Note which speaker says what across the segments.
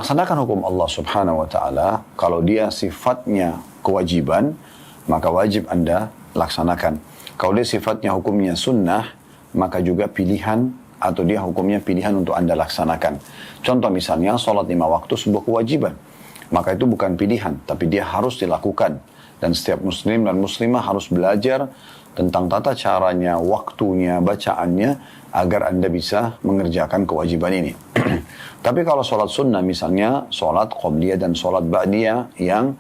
Speaker 1: Melaksanakan hukum Allah subhanahu wa ta'ala, kalau dia sifatnya kewajiban, maka wajib Anda laksanakan. Kalau dia sifatnya hukumnya sunnah, maka juga pilihan atau dia hukumnya pilihan untuk Anda laksanakan. Contoh misalnya, sholat 5 waktu sebuah kewajiban. Maka itu bukan pilihan, tapi dia harus dilakukan. Dan setiap muslim dan muslimah harus belajar tentang tata caranya, waktunya, bacaannya, agar Anda bisa mengerjakan kewajiban ini. Tapi kalau sholat sunnah misalnya, sholat qobliyah dan sholat ba'diyah yang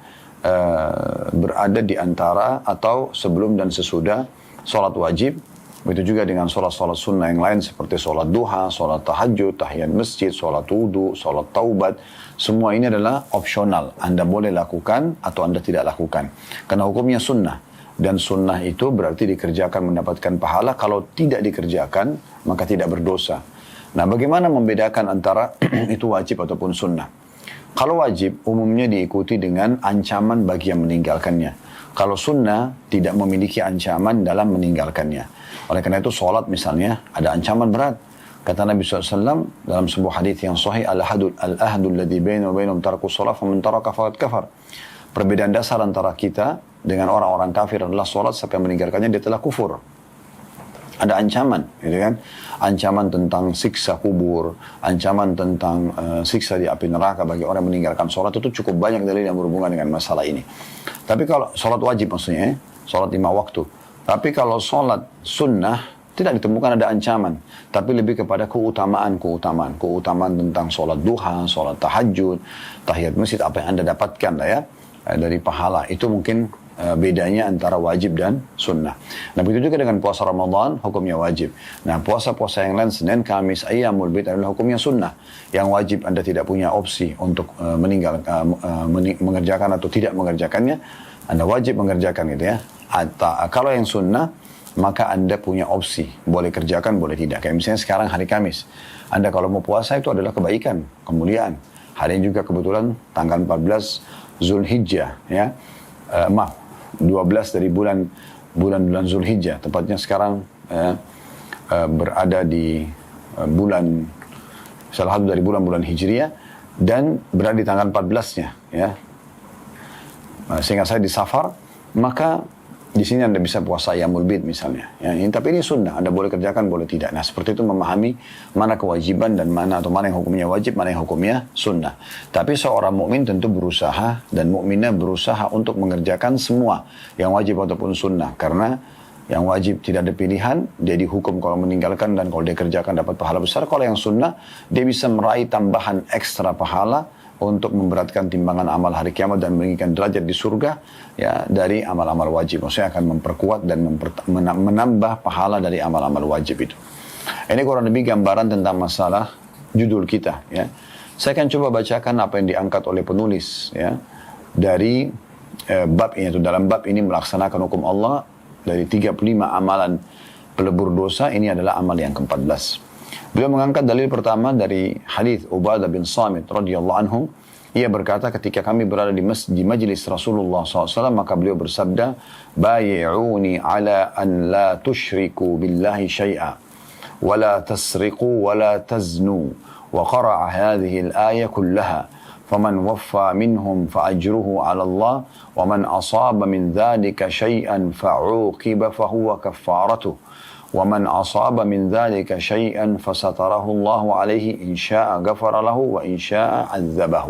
Speaker 1: berada di antara atau sebelum dan sesudah sholat wajib, begitu juga dengan sholat-sholat sunnah yang lain seperti sholat duha, sholat tahajud, tahiyat masjid, sholat wudu, sholat taubat. Semua ini adalah opsional. Anda boleh lakukan atau Anda tidak lakukan. Karena hukumnya sunnah. Dan sunnah itu berarti dikerjakan mendapatkan pahala. Kalau tidak dikerjakan, maka tidak berdosa. Nah, bagaimana membedakan antara itu wajib ataupun sunnah? Kalau wajib, umumnya diikuti dengan ancaman bagi yang meninggalkannya. Kalau sunnah, tidak memiliki ancaman dalam meninggalkannya. Oleh karena itu, sholat misalnya, ada ancaman berat. Kata Nabi SAW dalam sebuah hadis yang sahih, Al-ahadul ladhi baina wa bainahum tarku sholat, faman taraka faqad kafar. Perbedaan dasar antara kita dengan orang-orang kafir adalah sholat, siapa yang meninggalkannya, dia telah kufur. Ada ancaman, gitu kan? Ancaman tentang siksa kubur, ancaman tentang siksa di api neraka bagi orang yang meninggalkan sholat. Itu cukup banyak dalil yang berhubungan dengan masalah ini. Tapi kalau sholat wajib maksudnya, sholat 5 waktu. Tapi kalau sholat sunnah, tidak ditemukan ada ancaman. Tapi lebih kepada keutamaan tentang sholat duha, sholat tahajud, tahiyat masjid, apa yang Anda dapatkan lah ya, dari pahala. Itu mungkin bedanya antara wajib dan sunnah. Nah, begitu juga dengan puasa Ramadan, hukumnya wajib. Nah, puasa-puasa yang lain, Senin, Kamis, Ayyamul Bid adalah hukumnya sunnah. Yang wajib Anda tidak punya opsi untuk mengerjakan atau tidak mengerjakannya. Anda wajib mengerjakan itu ya. Kalau yang sunnah, maka Anda punya opsi. Boleh kerjakan, boleh tidak. Kayak misalnya sekarang hari Kamis. Anda kalau mau puasa itu adalah kebaikan, kemuliaan. Hari ini juga kebetulan tanggal 14 Zulhijjah ya. 12 dari bulan Zulhijjah, tepatnya sekarang berada di salah satu dari bulan-bulan Hijriah dan berada di tanggal 14-nya ya. Sehingga saya di Safar, maka di sini Anda bisa puasa Ayyamul Bid misalnya. Ya, tapi ini sunnah, Anda boleh kerjakan, boleh tidak. Nah, seperti itu memahami mana kewajiban dan mana yang hukumnya wajib, mana yang hukumnya sunnah. Tapi seorang mukmin tentu berusaha dan mukminah berusaha untuk mengerjakan semua yang wajib ataupun sunnah. Karena yang wajib tidak ada pilihan, dia dihukum kalau meninggalkan, dan kalau dia kerjakan dapat pahala besar. Kalau yang sunnah, dia bisa meraih tambahan ekstra pahala untuk memberatkan timbangan amal hari kiamat dan meninggikan derajat di surga ya dari amal-amal wajib. Maksudnya akan memperkuat dan menambah pahala dari amal-amal wajib itu. Ini kurang lebih gambaran tentang masalah judul kita ya. Saya akan coba bacakan apa yang diangkat oleh penulis ya dari bab ini. Dalam bab ini melaksanakan hukum Allah dari 35 amalan pelebur dosa, ini adalah amal yang ke-14. Beliau mengangkat dalil pertama dari hadis Ubadah bin Samit radhiyallahu anhu. Ia berkata, ketika kami berada di majlis Rasulullah SAW, maka beliau bersabda, "Bayi'uni ala an la tushriku billahi syai'a, wa la tasriqu, wa la taznu." Wa qara'a hadhihi al-ayah kullaha. فَمَنْ وَفَّى مِنْهُمْ فَأَجْرُهُ عَلَى اللَّهِ وَمَنْ أَصَابَ مِنْ ذَلِكَ شَيْئًا فَعُوقِبَ فَهُوَ كَفَّارَتُهُ وَمَنْ أَصَابَ مِنْ ذَلِكَ شَيْئًا فَسَتَرَهُ اللَّهُ عَلَيْهِ إِنْ شَاءَ غَفَرَ لَهُ وَإِنْ شَاءَ عَذَّبَهُ.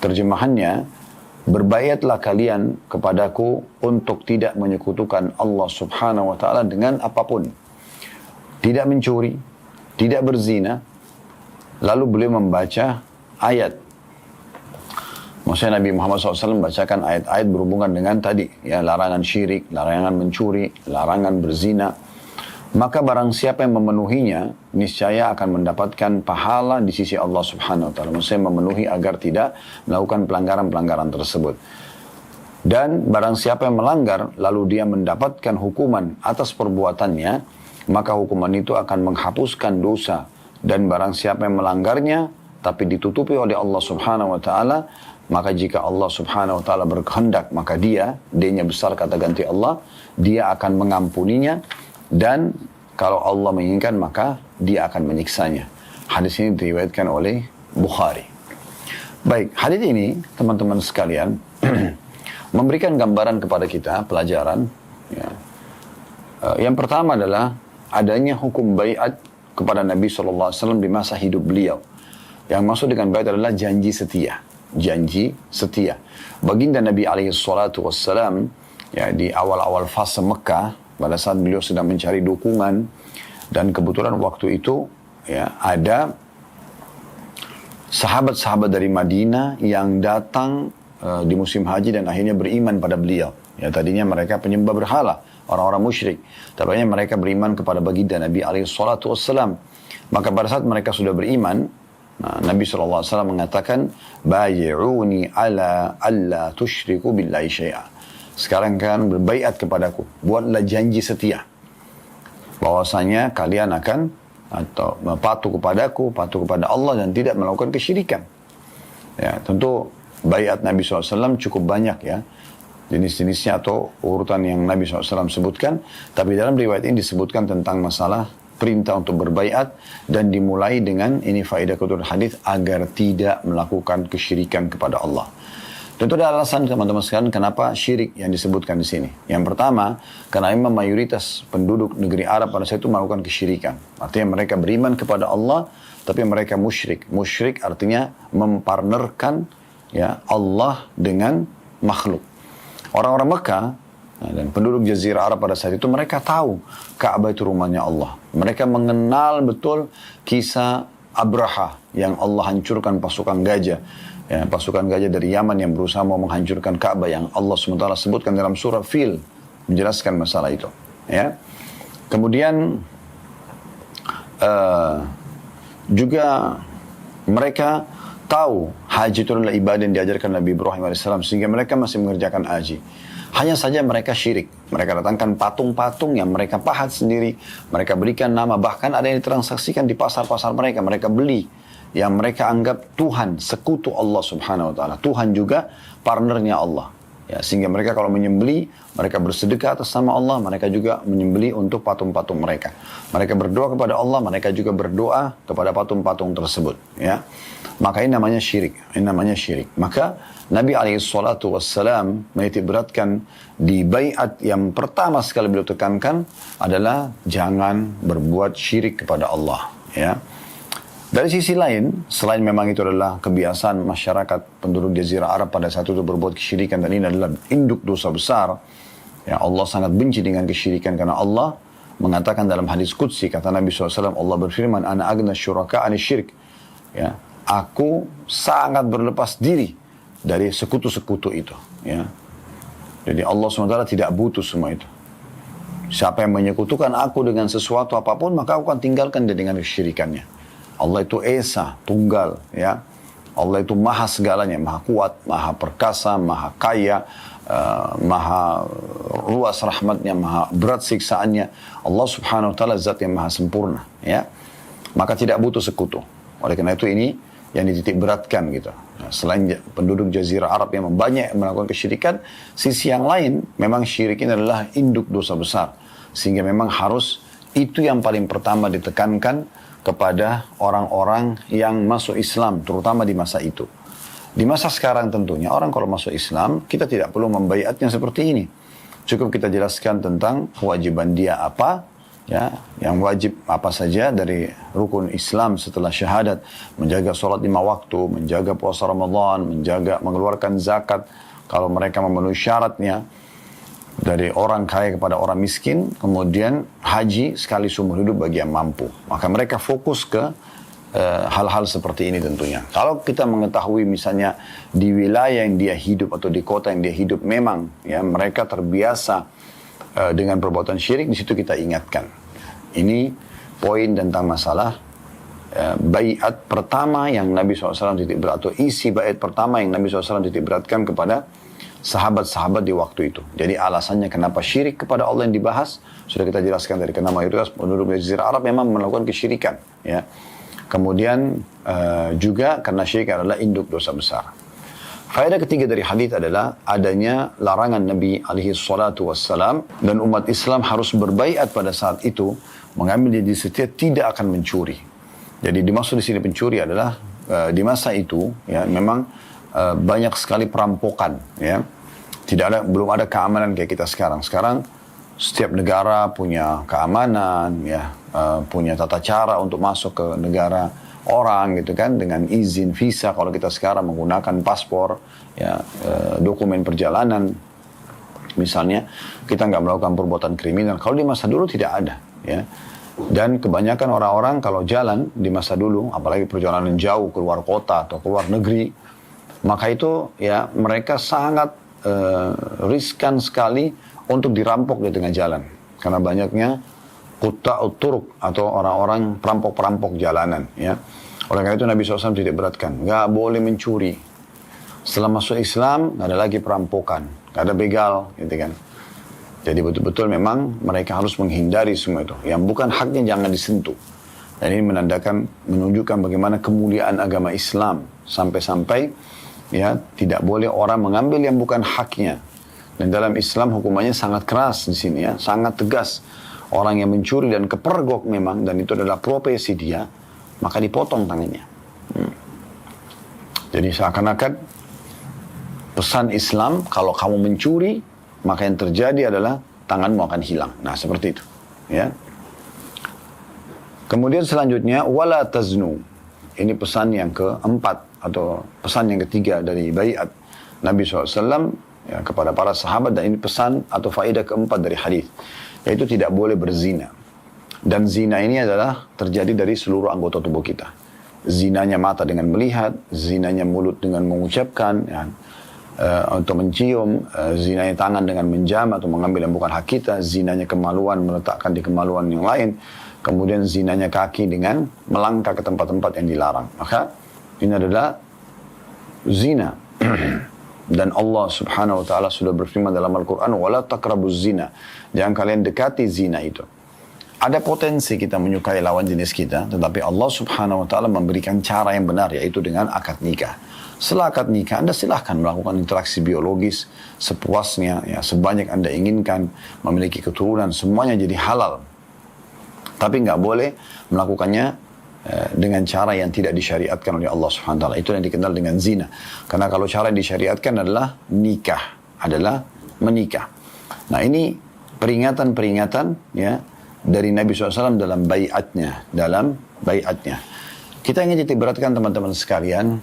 Speaker 1: Terjemahannya, berbaiatlah kalian kepadaku untuk tidak menyekutukan Allah subhanahu wa ta'ala dengan apapun. Tidak mencuri, tidak berzina. Lalu beliau membaca ayat. Maksudnya Nabi Muhammad SAW membacakan ayat-ayat berhubungan dengan tadi. Ya, larangan syirik, larangan mencuri, larangan berzina. Maka barang siapa yang memenuhinya, niscaya akan mendapatkan pahala di sisi Allah subhanahu wa ta'ala. Maksudnya memenuhi agar tidak melakukan pelanggaran-pelanggaran tersebut. Dan barang siapa yang melanggar, lalu dia mendapatkan hukuman atas perbuatannya, maka hukuman itu akan menghapuskan dosa. Dan barang siapa yang melanggarnya, tapi ditutupi oleh Allah subhanahu wa ta'ala, maka jika Allah subhanahu wa ta'ala berkehendak, maka dia-nya besar kata ganti Allah, dia akan mengampuninya, dan kalau Allah menginginkan, maka dia akan menyiksanya. Hadis ini diriwayatkan oleh Bukhari. Baik, hadis ini teman-teman sekalian memberikan gambaran kepada kita pelajaran. Ya. Yang pertama adalah adanya hukum baiat kepada Nabi SAW di masa hidup beliau. Yang maksud dengan baiat adalah janji setia. Janji setia. Baginda Nabi SAW ya, di awal-awal fase Mekah, pada saat beliau sedang mencari dukungan, dan kebetulan waktu itu ya, ada sahabat-sahabat dari Madinah yang datang di musim haji dan akhirnya beriman pada beliau. Ya, tadinya mereka penyembah berhala, orang-orang musyrik. Tapi mereka beriman kepada baginda Nabi SAW. Maka pada saat mereka sudah beriman, Nabi SAW mengatakan, "Bayi'uni ala alla tusyriku billahi syai'a." Sekarang kan berbaiat kepadaku, buatlah janji setia bahwasanya kalian akan atau patuh kepadaku, patuh kepada Allah dan tidak melakukan kesyirikan. Ya, tentu baiat Nabi SAW cukup banyak ya, jenis-jenisnya atau urutan yang Nabi SAW sebutkan. Tapi dalam riwayat ini disebutkan tentang masalah perintah untuk berbaiat dan dimulai dengan ini faedah keturunan hadis agar tidak melakukan kesyirikan kepada Allah. Tentu ada alasan teman-teman sekalian kenapa syirik yang disebutkan di sini. Yang pertama, karena memang mayoritas penduduk negeri Arab pada saat itu melakukan kesyirikan. Artinya mereka beriman kepada Allah, tapi mereka musyrik. Musyrik artinya mempartnerkan ya Allah dengan makhluk. Orang-orang Mekah dan penduduk Jazirah Arab pada saat itu mereka tahu Ka'bah itu rumahnya Allah. Mereka mengenal betul kisah Abraha yang Allah hancurkan pasukan gajah. Ya, pasukan gajah dari Yaman yang berusaha mau menghancurkan Ka'bah yang Allah SWT sebutkan dalam surah Fil, menjelaskan masalah itu. Ya. Kemudian juga mereka tahu haji itu adalah ibadah yang diajarkan Nabi Ibrahim AS, sehingga mereka masih mengerjakan haji. Hanya saja mereka syirik. Mereka datangkan patung-patung yang mereka pahat sendiri. Mereka berikan nama. Bahkan ada yang ditransaksikan di pasar-pasar mereka. Mereka beli. Yang mereka anggap Tuhan, sekutu Allah Subhanahu Wa Taala. Tuhan juga partnernya Allah. Ya, sehingga mereka kalau menyembeli, mereka bersedekah atas nama Allah. Mereka juga menyembeli untuk patung-patung mereka. Mereka berdoa kepada Allah. Mereka juga berdoa kepada patung-patung tersebut. Ya. Maka ini namanya syirik. Ini namanya syirik. Maka Nabi SAW menitik beratkan di baiat yang pertama sekali beliau tekankan adalah jangan berbuat syirik kepada Allah. Ya. Dari sisi lain, selain memang itu adalah kebiasaan masyarakat penduduk Jazirah Arab pada saat itu berbuat kesyirikan dan ini adalah induk dosa besar. Ya, Allah sangat benci dengan kesyirikan karena Allah mengatakan dalam hadis Qudsi, kata Nabi SAW, Allah berfirman, "Ana agna syuraka ani syirik." Ya, aku sangat berlepas diri dari sekutu-sekutu itu. Ya. Jadi Allah SWT tidak butuh semua itu. Siapa yang menyekutukan aku dengan sesuatu apapun, maka aku akan tinggalkan dia dengan kesyirikannya. Allah itu Esa, tunggal, ya. Allah itu maha segalanya, maha kuat, maha perkasa, maha kaya, maha luas rahmatnya, maha berat siksaannya. Allah Subhanahu Wa Taala zat yang maha sempurna, ya. Maka tidak butuh sekutu. Oleh karena itu ini yang dititik beratkan gitu. Nah, selain penduduk Jazirah Arab yang banyak melakukan kesyirikan, sisi yang lain memang syirik ini adalah induk dosa besar. Sehingga memang harus itu yang paling pertama ditekankan kepada orang-orang yang masuk Islam, terutama di masa itu. Di masa sekarang tentunya, orang kalau masuk Islam, kita tidak perlu membaiatnya seperti ini. Cukup kita jelaskan tentang kewajiban dia apa, ya, yang wajib apa saja dari rukun Islam setelah syahadat, menjaga sholat 5 waktu, menjaga puasa Ramadan, mengeluarkan zakat, kalau mereka memenuhi syaratnya, dari orang kaya kepada orang miskin, kemudian haji sekali seumur hidup bagi yang mampu. Maka mereka fokus ke hal-hal seperti ini tentunya. Kalau kita mengetahui misalnya di wilayah yang dia hidup atau di kota yang dia hidup memang ya mereka terbiasa dengan perbuatan syirik, di situ kita ingatkan. Ini poin tentang masalah baiat pertama yang Nabi SAW titik berat, atau isi baiat pertama yang Nabi SAW titik beratkan kepada sahabat-sahabat di waktu itu. Jadi alasannya kenapa syirik kepada Allah yang dibahas sudah kita jelaskan dari karena mayoritas penduduk Jazirah Arab memang melakukan kesyirikan. Ya. Kemudian juga karena syirik adalah induk dosa besar. Faedah ketiga dari hadis adalah adanya larangan Nabi SAW dan umat Islam harus berbaiat pada saat itu mengambil janji setia tidak akan mencuri. Jadi dimaksud di sini pencuri adalah di masa itu ya memang banyak sekali perampokan ya. Belum ada keamanan kayak kita sekarang. Sekarang setiap negara punya keamanan ya, punya tata cara untuk masuk ke negara orang gitu kan, dengan izin visa. Kalau kita sekarang menggunakan paspor ya, dokumen perjalanan misalnya, kita nggak melakukan perbuatan kriminal. Kalau di masa dulu tidak ada ya. Dan kebanyakan orang-orang kalau jalan di masa dulu, apalagi perjalanan jauh keluar kota atau keluar negeri, maka itu ya mereka sangat riskan sekali untuk dirampok di tengah jalan. Karena banyaknya qutta'ut turuq atau orang-orang perampok-perampok jalanan ya. Oleh karena itu Nabi SAW tidak beratkan, nggak boleh mencuri. Setelah masuk Islam nggak ada lagi perampokan, nggak ada begal gitu kan. Jadi betul-betul memang mereka harus menghindari semua itu. Yang bukan haknya jangan disentuh. Dan ini menunjukkan bagaimana kemuliaan agama Islam. Sampai-sampai ya tidak boleh orang mengambil yang bukan haknya. Dan dalam Islam hukumannya sangat keras di sini ya, sangat tegas. Orang yang mencuri dan kepergok memang, dan itu adalah profesi dia, maka dipotong tangannya. Jadi seakan-akan pesan Islam, kalau kamu mencuri, maka yang terjadi adalah tanganmu akan hilang. Nah seperti itu ya. Kemudian selanjutnya wala taznu. Ini pesan yang keempat atau pesan yang ketiga dari baiat Nabi SAW ya, kepada para sahabat. Dan ini pesan atau faedah keempat dari hadis, yaitu tidak boleh berzina. Dan zina ini adalah terjadi dari seluruh anggota tubuh kita. Zinanya mata dengan melihat, zinanya mulut dengan mengucapkan ya, atau mencium, zinanya tangan dengan menjam atau mengambil yang bukan hak kita, zinanya kemaluan meletakkan di kemaluan yang lain, kemudian zinanya kaki dengan melangkah ke tempat-tempat yang dilarang. Maka ini adalah zina. Dan Allah subhanahu wa ta'ala sudah berfirman dalam Al-Quran, wala taqrabuz zina, jangan kalian dekati zina itu. Ada potensi kita menyukai lawan jenis kita, tetapi Allah subhanahu wa ta'ala memberikan cara yang benar, yaitu dengan akad nikah. Setelah akad nikah, Anda silahkan melakukan interaksi biologis sepuasnya, ya, sebanyak Anda inginkan, memiliki keturunan, semuanya jadi halal. Tapi nggak boleh melakukannya dengan cara yang tidak disyariatkan oleh Allah Subhanahu wa taala. Itu yang dikenal dengan zina. Karena kalau cara yang disyariatkan adalah nikah, adalah menikah. Nah, ini peringatan-peringatan ya dari Nabi SAW dalam baiatnya. Kita ingin titik beratkan teman-teman sekalian,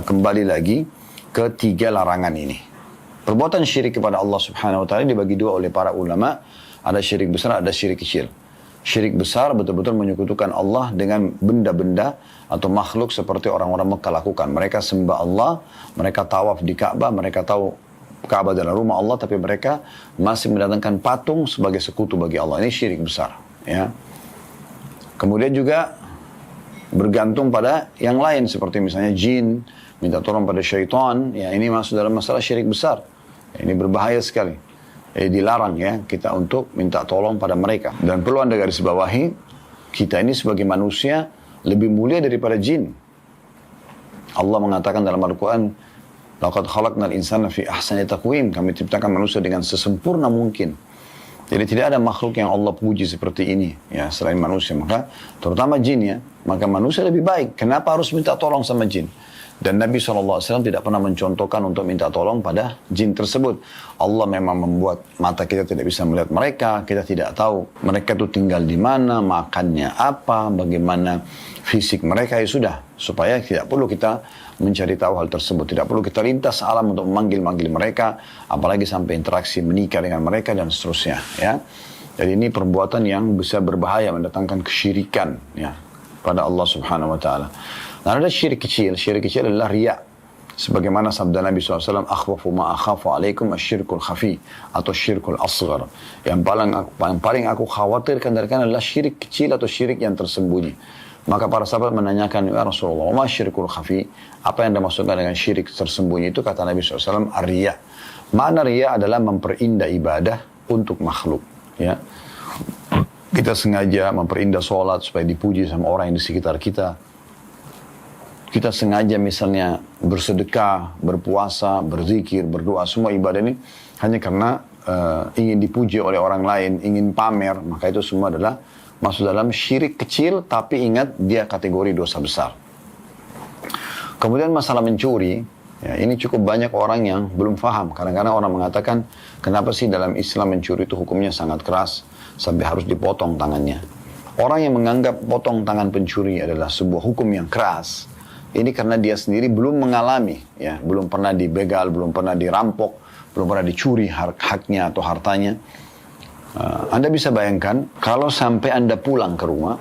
Speaker 1: kembali lagi ke 3 larangan ini. Perbuatan syirik kepada Allah Subhanahu wa taala dibagi 2 oleh para ulama. Ada syirik besar, ada syirik kecil. Syirik besar betul-betul menyekutukan Allah dengan benda-benda atau makhluk seperti orang-orang Mekah lakukan. Mereka sembah Allah, mereka tawaf di Ka'bah, mereka tahu Ka'bah adalah rumah Allah, tapi mereka masih mendatangkan patung sebagai sekutu bagi Allah. Ini syirik besar. Ya. Kemudian juga bergantung pada yang lain, seperti misalnya jin, minta tolong pada syaitan. Ya, ini masuk dalam masalah syirik besar. Ini berbahaya sekali. Dilarang ya kita untuk minta tolong pada mereka. Dan perlu Anda garis bawahi, kita ini sebagai manusia lebih mulia daripada jin. Allah mengatakan dalam Al-Quran, laqad khalaqnal insana fi ahsani taqwim, kami ciptakan manusia dengan sesempurna mungkin. Jadi tidak ada makhluk yang Allah puji seperti ini ya selain manusia. Maka terutama jin ya, maka manusia lebih baik. Kenapa harus minta tolong sama jin? Dan Nabi SAW tidak pernah mencontohkan untuk minta tolong pada jin tersebut. Allah memang membuat mata kita tidak bisa melihat mereka. Kita tidak tahu mereka itu tinggal di mana, makannya apa, bagaimana fisik mereka. Ya sudah, supaya tidak perlu kita mencari tahu hal tersebut. Tidak perlu kita lintas alam untuk memanggil-manggil mereka. Apalagi sampai interaksi menikah dengan mereka dan seterusnya. Ya. Jadi ini perbuatan yang bisa berbahaya, mendatangkan kesyirikan ya, pada Allah Subhanahu wa ta'ala. Nah, ada syirik kecil. Syirik kecil adalah riya. Sebagaimana sabda Nabi SAW, akhwafu ma akhafu alaikum asyirkul khafi, atau syirkul asghar. Yang paling aku khawatirkan dari kalian adalah syirik kecil atau syirik yang tersembunyi. Maka para sahabat menanyakan, ya Rasulullah, ma syirkul khafi? Apa yang Anda maksudkan dengan syirik tersembunyi itu? Kata Nabi SAW, riya. Makna riya adalah memperindah ibadah untuk makhluk. Ya. Kita sengaja memperindah sholat supaya dipuji sama orang yang di sekitar kita. Kita sengaja misalnya bersedekah, berpuasa, berzikir, berdoa, semua ibadah ini hanya karena ingin dipuji oleh orang lain, ingin pamer, maka itu semua adalah masuk dalam syirik kecil, tapi ingat dia kategori dosa besar. Kemudian masalah mencuri, ya, ini cukup banyak orang yang belum paham. Kadang-kadang orang mengatakan, kenapa sih dalam Islam mencuri itu hukumnya sangat keras, sampai harus dipotong tangannya. Orang yang menganggap potong tangan pencuri adalah sebuah hukum yang keras, ini karena dia sendiri belum mengalami, ya, belum pernah dibegal, belum pernah dirampok, belum pernah dicuri haknya atau hartanya. Anda bisa bayangkan, kalau sampai Anda pulang ke rumah,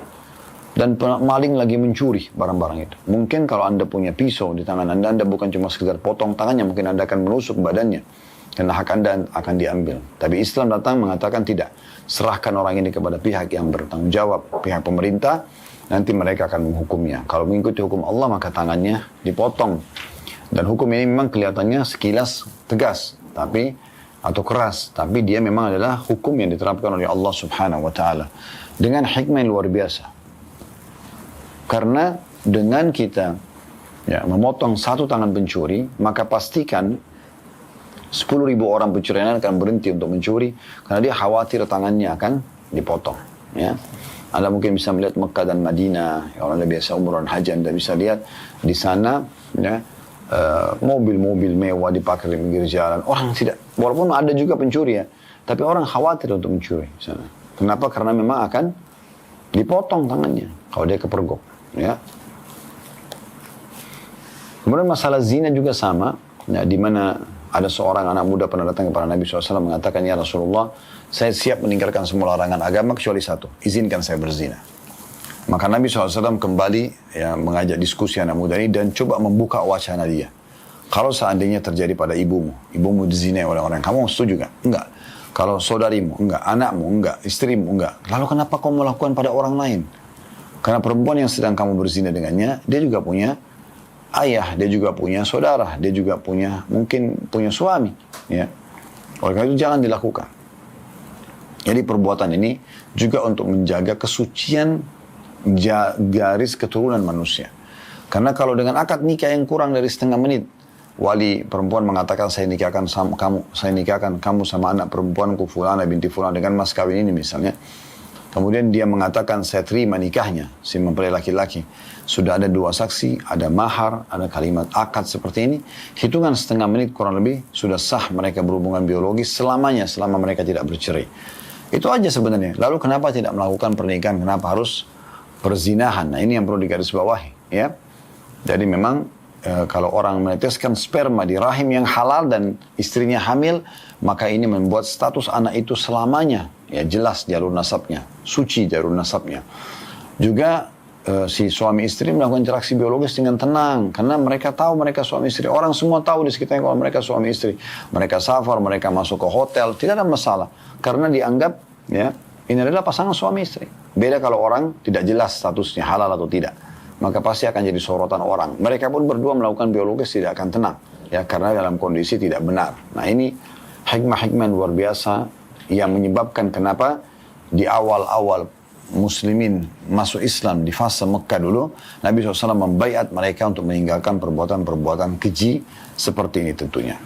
Speaker 1: dan maling lagi mencuri barang-barang itu. Mungkin kalau Anda punya pisau di tangan Anda bukan cuma sekedar potong tangannya, mungkin Anda akan menusuk badannya. Karena hak Anda akan diambil. Tapi Islam datang mengatakan tidak. Serahkan orang ini kepada pihak yang bertanggung jawab, pihak pemerintah, nanti mereka akan menghukumnya. Kalau mengikuti hukum Allah, maka tangannya dipotong. Dan hukum ini memang kelihatannya sekilas tegas, atau keras. Tapi dia memang adalah hukum yang diterapkan oleh Allah Subhanahu wa Ta'ala. Dengan hikmah yang luar biasa. Karena dengan kita memotong satu tangan pencuri, maka pastikan 10.000 orang pencuri akan berhenti untuk mencuri, karena dia khawatir tangannya akan dipotong. Ya. Anda mungkin bisa melihat Mekah dan Madinah, orang Anda biasa umrah dan haji, Anda bisa lihat di sana, ya, mobil-mobil mewah dipakai di pinggir jalan. Orang tidak, walaupun ada juga pencuri ya, tapi orang khawatir untuk mencuri di sana. Kenapa? Karena memang akan dipotong tangannya kalau dia kepergok. Ya. Kemudian masalah zina juga sama, ya, di mana ada seorang anak muda pernah datang kepada Nabi SAW mengatakan, ya Rasulullah, saya siap meninggalkan semua larangan agama kecuali satu, izinkan saya berzina. Maka Nabi SAW kembali mengajak diskusi anak muda ini dan coba membuka wacana dia. Kalau seandainya terjadi pada ibumu dizinai oleh orang, kamu setuju gak? Enggak. Kalau saudarimu, enggak. Anakmu, enggak. Istrimu, enggak. Lalu kenapa kamu melakukan pada orang lain? Karena perempuan yang sedang kamu berzina dengannya, dia juga punya ayah, dia juga punya saudara, dia juga mungkin punya suami. Ya. Oleh karena itu jangan dilakukan. Jadi perbuatan ini juga untuk menjaga kesucian garis keturunan manusia. Karena kalau dengan akad nikah yang kurang dari setengah menit, wali perempuan mengatakan saya nikahkan kamu sama anak perempuanku Fulana binti Fulana dengan mas kawin ini misalnya. Kemudian dia mengatakan saya terima nikahnya, si mempelai laki-laki. Sudah ada 2 saksi, ada mahar, ada kalimat akad seperti ini. Hitungan setengah menit kurang lebih sudah sah mereka berhubungan biologis selamanya, selama mereka tidak bercerai. Itu aja sebenarnya. Lalu kenapa tidak melakukan pernikahan? Kenapa harus perzinahan? Nah ini yang perlu digarisbawahi. Ya. Jadi memang kalau orang meneteskan sperma di rahim yang halal dan istrinya hamil, maka ini membuat status anak itu selamanya jelas jalur nasabnya, suci jalur nasabnya. Juga si suami istri melakukan interaksi biologis dengan tenang, karena mereka tahu mereka suami istri. Orang semua tahu di sekitarnya kalau mereka suami istri. Mereka safar, mereka masuk ke hotel, tidak ada masalah, karena dianggap ini adalah pasangan suami istri. Beda kalau orang tidak jelas statusnya halal atau tidak, maka pasti akan jadi sorotan orang. Mereka pun berdua melakukan biologis tidak akan tenang, karena dalam kondisi tidak benar. Nah ini hikmah-hikmah luar biasa yang menyebabkan kenapa di awal-awal muslimin masuk Islam di fase Mekah dulu, Nabi SAW membaiat mereka untuk meninggalkan perbuatan-perbuatan keji seperti ini tentunya.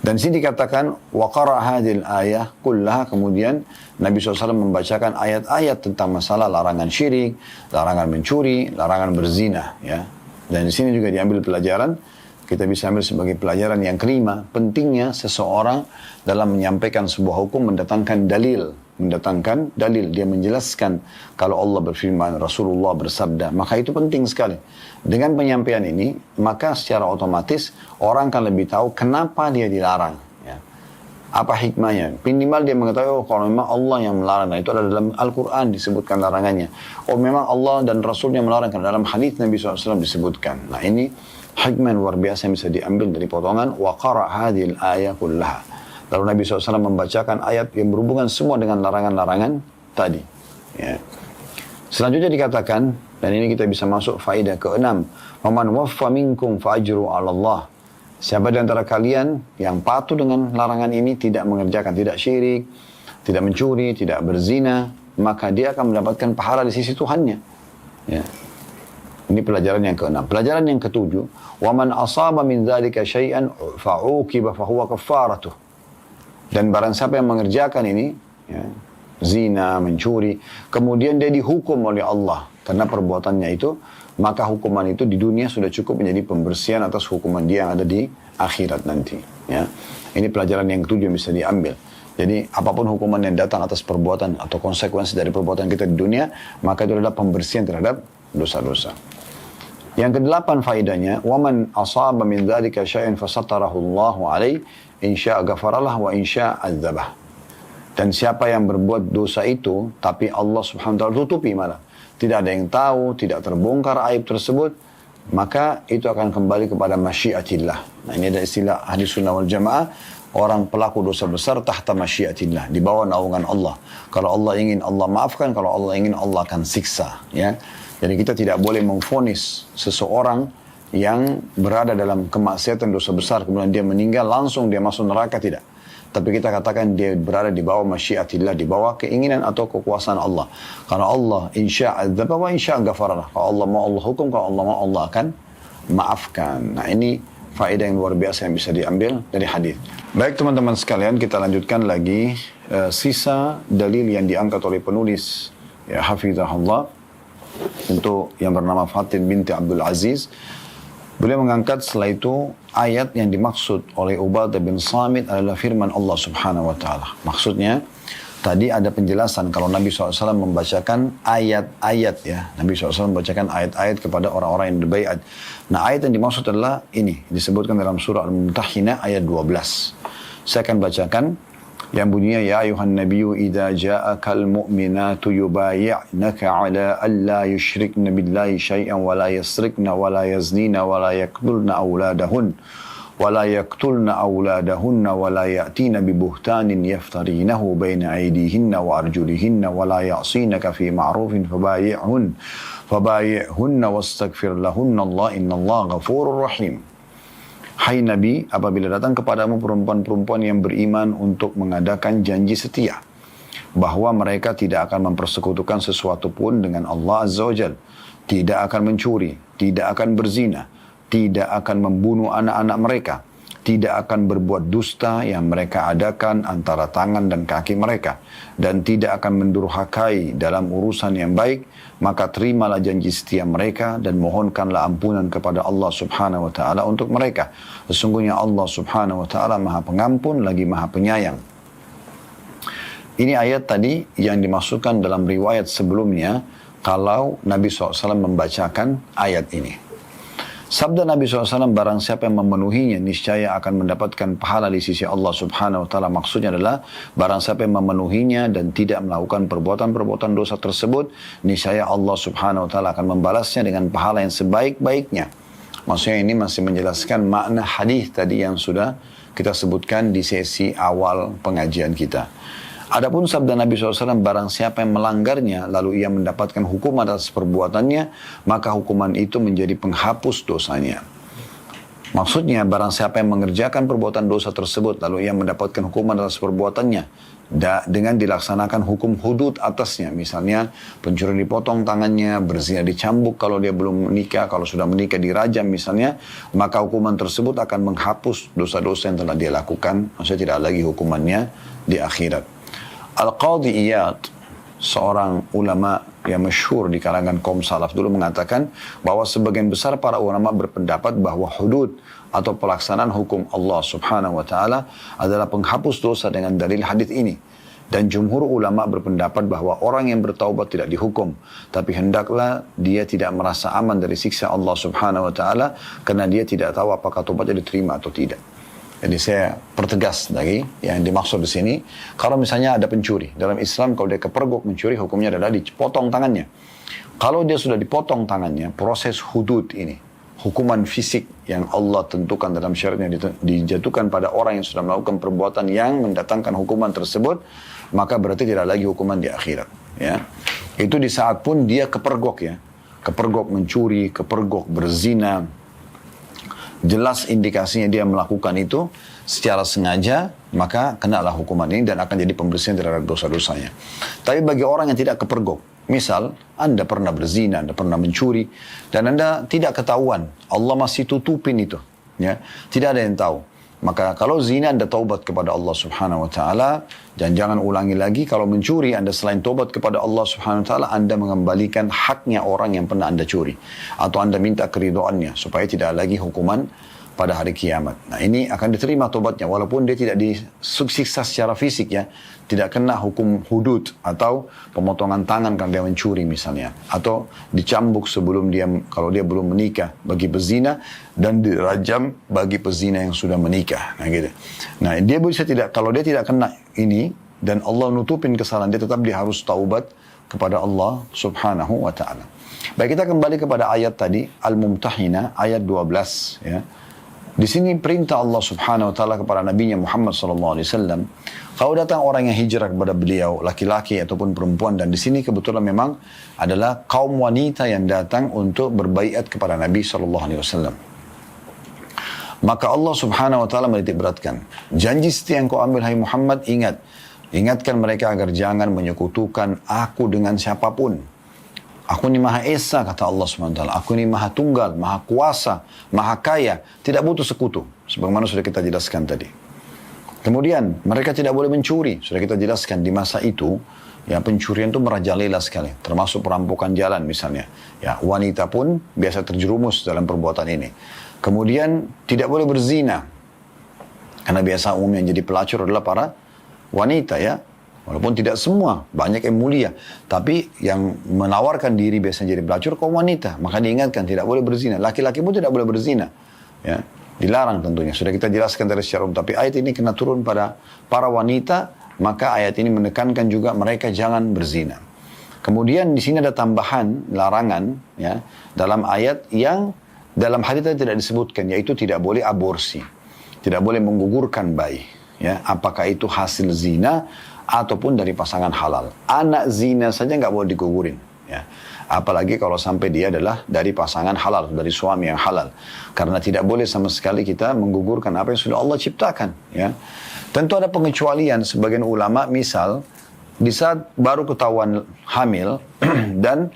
Speaker 1: Dan sini dikatakan wa qara hadhil ayah kullaha, kemudian Nabi SAW membacakan ayat-ayat tentang masalah larangan syirik, larangan mencuri, larangan berzina. Ya. Dan di sini juga diambil pelajaran, kita bisa ambil sebagai pelajaran yang kelima, pentingnya seseorang dalam menyampaikan sebuah hukum mendatangkan dalil. Dia menjelaskan kalau Allah berfirman, Rasulullah bersabda, maka itu penting sekali. Dengan penyampaian ini, maka secara otomatis orang akan lebih tahu kenapa dia dilarang. Ya. Apa hikmahnya? Minimal dia mengetahui kalau memang Allah yang melarang. Nah, itu ada dalam Al-Quran disebutkan larangannya. Memang Allah dan Rasulnya melarang, dalam hadis Nabi SAW disebutkan. Nah ini hikmah luar biasa yang bisa diambil dari potongan wa qara hadhil ayah kullaha. Lalu Nabi SAW membacakan ayat yang berhubungan semua dengan larangan-larangan tadi. Ya. Selanjutnya dikatakan, dan ini kita bisa masuk faedah ke-6. Waman waffa minkum fa'ajru 'ala Allah. Siapa di antara kalian yang patuh dengan larangan ini, tidak mengerjakan, tidak syirik, tidak mencuri, tidak berzina, maka dia akan mendapatkan pahala di sisi Tuhannya. Ya. Ini pelajaran yang ke-6. Pelajaran yang ke-7, waman asaba min dzalika syai'an fa'uqiba fahuwa kafaratuh. Dan barang siapa yang mengerjakan ini, zina, mencuri, kemudian dia dihukum oleh Allah karena perbuatannya itu, maka hukuman itu di dunia sudah cukup menjadi pembersihan atas hukuman dia yang ada di akhirat nanti. Ya, ini pelajaran yang ketujuh yang bisa diambil. Jadi apapun hukuman yang datang atas perbuatan atau konsekuensi dari perbuatan kita di dunia, maka itu adalah pembersihan terhadap dosa-dosa. Yang kedelapan faedahnya, waman asaba min dzalika syai'an fasatarahu Allahu alaihi in syaa ghafaralah wa in syaa adzabah. Dan siapa yang berbuat dosa itu tapi Allah Subhanahu wa taala tutupi malah, tidak ada yang tahu, tidak terbongkar aib tersebut, maka itu akan kembali kepada masyiatillah. Nah, ini ada istilah ahli sunnah wal jamaah, orang pelaku dosa besar tahta masyiatillah, di bawah naungan Allah. Kalau Allah ingin, Allah maafkan. Kalau Allah ingin, Allah akan siksa. Ya. Jadi kita tidak boleh memvonis seseorang yang berada dalam kemaksiatan dosa besar, kemudian dia meninggal, langsung dia masuk neraka, tidak. Tapi kita katakan dia berada di bawah masyiatillah, di bawah keinginan atau kekuasaan Allah. Kalau Allah insya adzaba wa insya ghafaralah. Kalau Allah mau Allah hukum, kalau Allah mau Allah akan maafkan. Nah, ini faedah yang luar biasa yang bisa diambil dari hadis. Baik teman-teman sekalian, kita lanjutkan lagi sisa dalil yang diangkat oleh penulis ya hafizahullah untuk yang bernama Fatin binti Abdul Aziz. Beliau mengangkat setelah itu ayat yang dimaksud oleh Ubadah bin Samit adalah firman Allah Subhanahu wa taala. Maksudnya tadi ada penjelasan kalau Nabi SAW membacakan ayat-ayat ya. Nabi SAW membacakan ayat-ayat kepada orang-orang yang berbaiat. Nah, ayat yang dimaksud adalah ini, disebutkan dalam surah Al-Mumtahinah ayat 12. Saya akan bacakan yang bunyinya, ya ayuhan nabiyyu idza ja'akal mu'minatu yubayi'naka ala alla yushrikna billahi syai'an wa la yasrikna wa la yaznina wa la yaqtulna awladahun wa la yaqtulna awladahunna wa la ya'tina bi buhtanin yaftarinahu baina aydihinna wa arjulihinna wa la ya'sinaka fi ma'rufin fabayi'hunna wastaghfir lahunna Allah innallaha ghafurur rahim. Hai Nabi, apabila datang kepadamu perempuan-perempuan yang beriman untuk mengadakan janji setia, bahwa mereka tidak akan mempersekutukan sesuatu pun dengan Allah Azza wa Jal, tidak akan mencuri, tidak akan berzina, tidak akan membunuh anak-anak mereka, tidak akan berbuat dusta yang mereka adakan antara tangan dan kaki mereka, dan tidak akan mendurhakai dalam urusan yang baik, maka terimalah janji setia mereka dan mohonkanlah ampunan kepada Allah Subhanahu wa taala untuk mereka. Sesungguhnya Allah Subhanahu wa taala Maha Pengampun lagi Maha Penyayang. Ini ayat tadi yang dimasukkan dalam riwayat sebelumnya kalau Nabi SAW membacakan ayat ini. Sabda Nabi SAW, barang siapa yang memenuhinya, niscaya akan mendapatkan pahala di sisi Allah Subhanahu wa taala. Maksudnya adalah, barang siapa yang memenuhinya dan tidak melakukan perbuatan-perbuatan dosa tersebut, niscaya Allah Subhanahu wa taala akan membalasnya dengan pahala yang sebaik-baiknya. Maksudnya ini masih menjelaskan makna hadis tadi yang sudah kita sebutkan di sesi awal pengajian kita. Adapun sabda Nabi SAW, barang siapa yang melanggarnya, lalu ia mendapatkan hukuman atas perbuatannya, maka hukuman itu menjadi penghapus dosanya. Maksudnya, barang siapa yang mengerjakan perbuatan dosa tersebut, lalu ia mendapatkan hukuman atas perbuatannya, dengan dilaksanakan hukum hudud atasnya. Misalnya, pencuri dipotong tangannya, berzina dicambuk kalau dia belum menikah, kalau sudah menikah dirajam misalnya, maka hukuman tersebut akan menghapus dosa-dosa yang telah dia lakukan. Maksudnya tidak lagi hukumannya di akhirat. Al-Qadhi Iyad, seorang ulama yang masyhur di kalangan kaum salaf dulu, mengatakan bahwa sebagian besar para ulama berpendapat bahwa hudud atau pelaksanaan hukum Allah Subhanahu wa taala adalah penghapus dosa dengan dalil hadis ini. Dan jumhur ulama berpendapat bahwa orang yang bertaubat tidak dihukum, tapi hendaklah dia tidak merasa aman dari siksa Allah Subhanahu wa taala karena dia tidak tahu apakah taubatnya diterima atau tidak. Jadi saya pertegas lagi yang dimaksud di sini. Kalau misalnya ada pencuri dalam Islam, kalau dia kepergok mencuri, hukumnya adalah dipotong tangannya. Kalau dia sudah dipotong tangannya, proses hudud ini, hukuman fisik yang Allah tentukan dalam syariatnya dijatuhkan pada orang yang sudah melakukan perbuatan yang mendatangkan hukuman tersebut, maka berarti tidak lagi hukuman di akhirat. Ya, itu di saat pun dia kepergok ya, kepergok mencuri, kepergok berzina. Jelas indikasinya dia melakukan itu secara sengaja, maka kenalah hukuman ini dan akan jadi pembersihan terhadap dosa-dosanya. Tapi bagi orang yang tidak kepergok, misal Anda pernah berzina, Anda pernah mencuri, dan Anda tidak ketahuan, Allah masih tutupin itu, ya, tidak ada yang tahu. Maka kalau zina Anda taubat kepada Allah Subhanahu wa taala dan jangan ulangi lagi. Kalau mencuri Anda selain taubat kepada Allah Subhanahu wa taala, Anda mengembalikan haknya orang yang pernah Anda curi atau Anda minta keridhaannya supaya tidak lagi hukuman pada hari kiamat. Nah, ini akan diterima tobatnya walaupun dia tidak disiksa secara fisik ya. Tidak kena hukum hudud atau pemotongan tangan kalau dia mencuri misalnya, atau dicambuk sebelum dia, kalau dia belum menikah bagi pezina, dan dirajam bagi pezina yang sudah menikah. Nah gitu. Nah, dia bisa tidak, kalau dia tidak kena ini dan Allah nutupin kesalahan dia, tetap dia harus taubat kepada Allah Subhanahu wa taala. Baik, kita kembali kepada ayat tadi Al-Mumtahinah ayat 12 ya. Di sini perintah Allah Subhanahu wa taala kepada Nabi-Nya Muhammad sallallahu alaihi wasallam, kalau datang orang yang hijrah kepada beliau, laki-laki ataupun perempuan, dan di sini kebetulan memang adalah kaum wanita yang datang untuk berbaiat kepada Nabi sallallahu alaihi wasallam. Maka Allah Subhanahu wa taala menitik beratkan, janji setia yang kau ambil hai Muhammad, ingatkan mereka agar jangan menyekutukan aku dengan siapapun. Aku ini Maha Esa, kata Allah SWT. Aku ini Maha Tunggal, Maha Kuasa, Maha Kaya. Tidak butuh sekutu. Sebagaimana sudah kita jelaskan tadi. Kemudian, mereka tidak boleh mencuri. Sudah kita jelaskan di masa itu, ya pencurian itu merajalela sekali. Termasuk perampokan jalan misalnya. Ya, wanita pun biasa terjerumus dalam perbuatan ini. Kemudian, tidak boleh berzina. Karena biasa umum yang jadi pelacur adalah para wanita ya. Walaupun tidak semua, banyak yang mulia. Tapi yang menawarkan diri biasanya jadi pelacur kaum wanita. Maka diingatkan tidak boleh berzina. Laki-laki pun tidak boleh berzina. Ya, dilarang tentunya. Sudah kita jelaskan dari secara umum. Tapi ayat ini kena turun pada para wanita. Maka ayat ini menekankan juga mereka jangan berzina. Kemudian di sini ada tambahan larangan ya dalam ayat yang dalam hadis tadi tidak disebutkan, yaitu tidak boleh aborsi. Tidak boleh menggugurkan bayi. Ya, apakah itu hasil zina ataupun dari pasangan halal. Anak zina saja nggak boleh digugurin. Ya. Apalagi kalau sampai dia adalah dari pasangan halal, dari suami yang halal. Karena tidak boleh sama sekali kita menggugurkan apa yang sudah Allah ciptakan. Ya. Tentu ada pengecualian sebagian ulama, misal di saat baru ketahuan hamil dan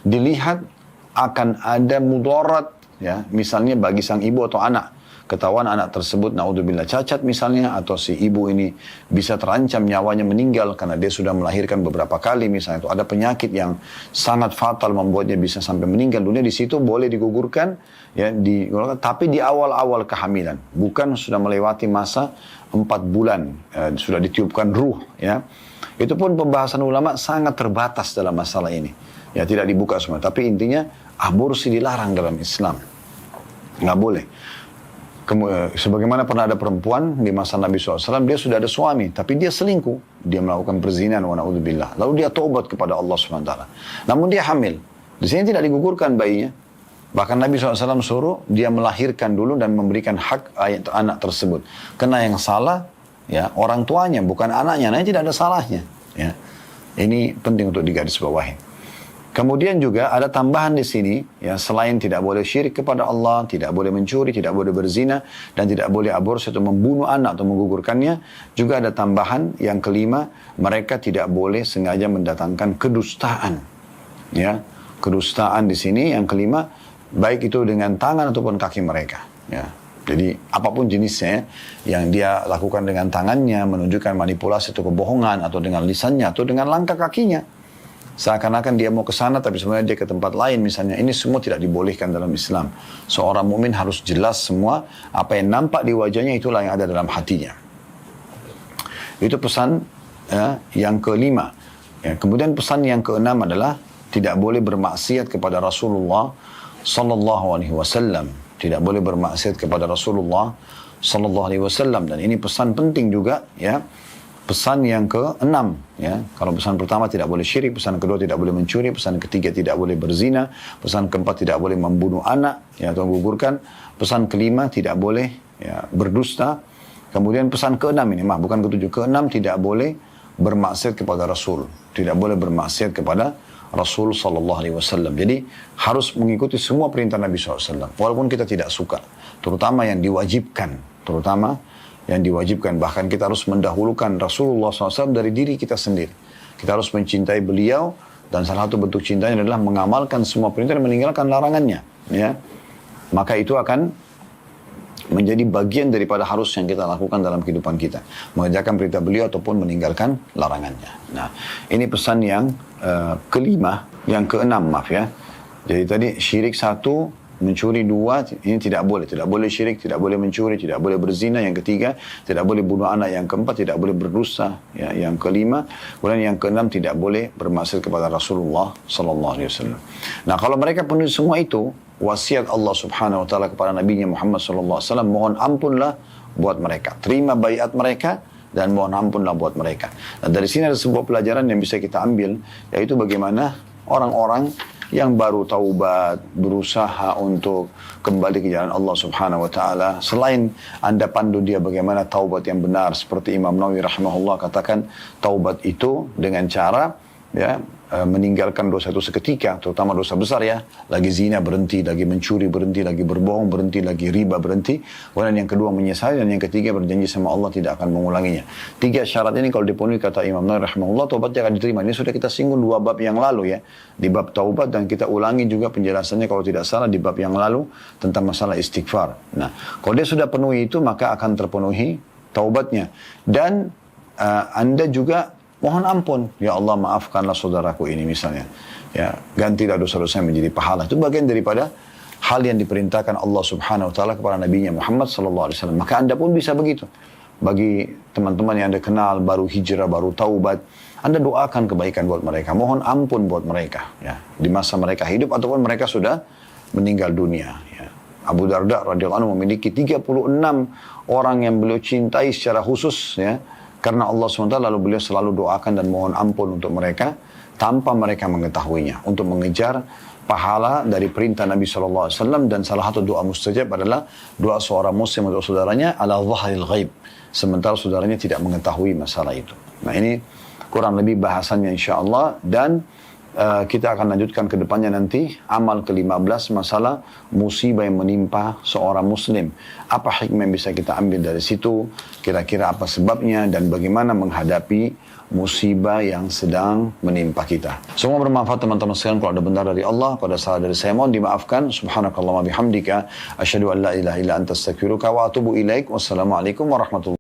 Speaker 1: dilihat akan ada mudarat, ya, misalnya bagi sang ibu atau anak. Ketahuan anak tersebut naudzubillah cacat misalnya, atau si ibu ini bisa terancam nyawanya meninggal karena dia sudah melahirkan beberapa kali misalnya, itu ada penyakit yang sangat fatal membuatnya bisa sampai meninggal dunia, di situ boleh digugurkan ya, tapi di awal-awal kehamilan, bukan sudah melewati masa 4 bulan sudah ditiupkan ruh ya. Itu pun pembahasan ulama sangat terbatas dalam masalah ini. Ya, tidak dibuka semua, tapi intinya aborsi dilarang dalam Islam. Nggak boleh. Sebagaimana pernah ada perempuan di masa Nabi SAW, dia sudah ada suami, tapi dia selingkuh. Dia melakukan perzinahan, wa na'udzubillah. Lalu dia taubat kepada Allah SWT. Namun dia hamil. Di sini tidak digugurkan bayinya. Bahkan Nabi SAW suruh dia melahirkan dulu dan memberikan hak anak tersebut. Karena yang salah, ya orang tuanya, bukan anaknya. Anaknya tidak ada salahnya. Ya. Ini penting untuk digarisbawahi. Kemudian juga ada tambahan di sini, ya, selain tidak boleh syirik kepada Allah, tidak boleh mencuri, tidak boleh berzina, dan tidak boleh aborsi atau membunuh anak atau menggugurkannya, juga ada tambahan yang kelima, mereka tidak boleh sengaja mendatangkan kedustaan. Ya, kedustaan di sini yang kelima, baik itu dengan tangan ataupun kaki mereka. Ya. Jadi apapun jenisnya yang dia lakukan dengan tangannya, menunjukkan manipulasi atau kebohongan, atau dengan lisannya, atau dengan langkah kakinya. Seakan-akan dia mau ke sana tapi sebenarnya dia ke tempat lain misalnya. Ini semua tidak dibolehkan dalam Islam. Seorang mukmin harus jelas semua apa yang nampak di wajahnya, itulah yang ada dalam hatinya. Itu pesan ya, yang kelima. Ya, kemudian pesan yang keenam adalah tidak boleh bermaksiat kepada Rasulullah sallallahu alaihi wasallam. Tidak boleh bermaksiat kepada Rasulullah sallallahu alaihi wasallam, dan ini pesan penting juga ya. Pesan yang keenam, ya. Kalau pesan pertama tidak boleh syirik, pesan kedua tidak boleh mencuri, pesan ketiga tidak boleh berzina, pesan keempat tidak boleh membunuh anak, ya, atau menggugurkan, pesan kelima tidak boleh ya, berdusta. Kemudian pesan keenam ini, bukan ketujuh, keenam tidak boleh bermaksiat kepada Rasul, tidak boleh bermaksiat kepada Rasul sallallahu alaihi wasallam. Jadi harus mengikuti semua perintah Nabi SAW, walaupun kita tidak suka, terutama yang diwajibkan, bahkan kita harus mendahulukan Rasulullah SAW dari diri kita sendiri. Kita harus mencintai beliau, dan salah satu bentuk cintanya adalah mengamalkan semua perintah dan meninggalkan larangannya. Ya. Maka itu akan menjadi bagian daripada harus yang kita lakukan dalam kehidupan kita. Mengerjakan perintah beliau ataupun meninggalkan larangannya. Nah, ini pesan yang keenam maaf ya. Jadi tadi syirik 1, mencuri 2, ini tidak boleh. Tidak boleh syirik, tidak boleh mencuri, tidak boleh berzina. Yang ketiga, tidak boleh bunuh anak. Yang keempat, tidak boleh berdusta. Ya, yang kelima, kemudian yang keenam, tidak boleh bermaksud kepada Rasulullah SAW. Nah, kalau mereka penuhi semua itu, wasiat Allah Subhanahu Wa Taala kepada Nabi Muhammad SAW, mohon ampunlah buat mereka. Terima baiat mereka dan mohon ampunlah buat mereka. Nah, dari sini ada sebuah pelajaran yang bisa kita ambil, yaitu bagaimana orang-orang yang baru taubat, berusaha untuk kembali ke jalan Allah Subhanahu Wa Taala. Selain Anda pandu dia bagaimana taubat yang benar, seperti Imam Nawawi rahimahullah katakan, taubat itu dengan cara ya meninggalkan dosa itu seketika, terutama dosa besar ya. Lagi zina berhenti, lagi mencuri berhenti, lagi berbohong berhenti, lagi riba berhenti. Kemudian yang kedua menyesali, dan yang ketiga berjanji sama Allah tidak akan mengulanginya. 3 syarat ini kalau dipenuhi kata Imam Nawawi rahimahullah, taubatnya akan diterima. Ini sudah kita singgung 2 bab yang lalu ya. Di bab taubat, dan kita ulangi juga penjelasannya kalau tidak salah di bab yang lalu tentang masalah istighfar. Nah, kalau dia sudah penuhi itu maka akan terpenuhi taubatnya. Dan Anda juga mohon ampun, ya Allah maafkanlah saudaraku ini misalnya. Ya, gantilah dosa-dosa menjadi pahala. Itu bagian daripada hal yang diperintahkan Allah Subhanahu Wa Taala kepada Nabi Muhammad SAW. Maka Anda pun bisa begitu. Bagi teman-teman yang Anda kenal, baru hijrah, baru taubat, Anda doakan kebaikan buat mereka. Mohon ampun buat mereka. Ya, di masa mereka hidup ataupun mereka sudah meninggal dunia. Ya. Abu Darda radhiyallahu anhu memiliki 36 orang yang beliau cintai secara khusus ya. Karena Allah SWT lalu beliau selalu doakan dan mohon ampun untuk mereka tanpa mereka mengetahuinya. Untuk mengejar pahala dari perintah Nabi SAW. Dan salah satu doa mustajab adalah doa seorang muslim untuk saudaranya ala dhahril ghaib. Sementara saudaranya tidak mengetahui masalah itu. Nah, ini kurang lebih bahasannya insyaAllah. Dan kita akan lanjutkan ke depannya nanti amal ke-15 masalah musibah yang menimpa seorang muslim. Apa hikmah yang bisa kita ambil dari situ? Kira-kira apa sebabnya dan bagaimana menghadapi musibah yang sedang menimpa kita. Semua bermanfaat teman-teman sekalian. Kalau ada benar dari Allah, kalau ada salah dari saya mohon dimaafkan. Subhanakallahumma bihamdika asyhadu an la ilaha illa anta astaghfiruka wa atubu ilaik. Wassalamualaikum warahmatullahi wabarakatuh.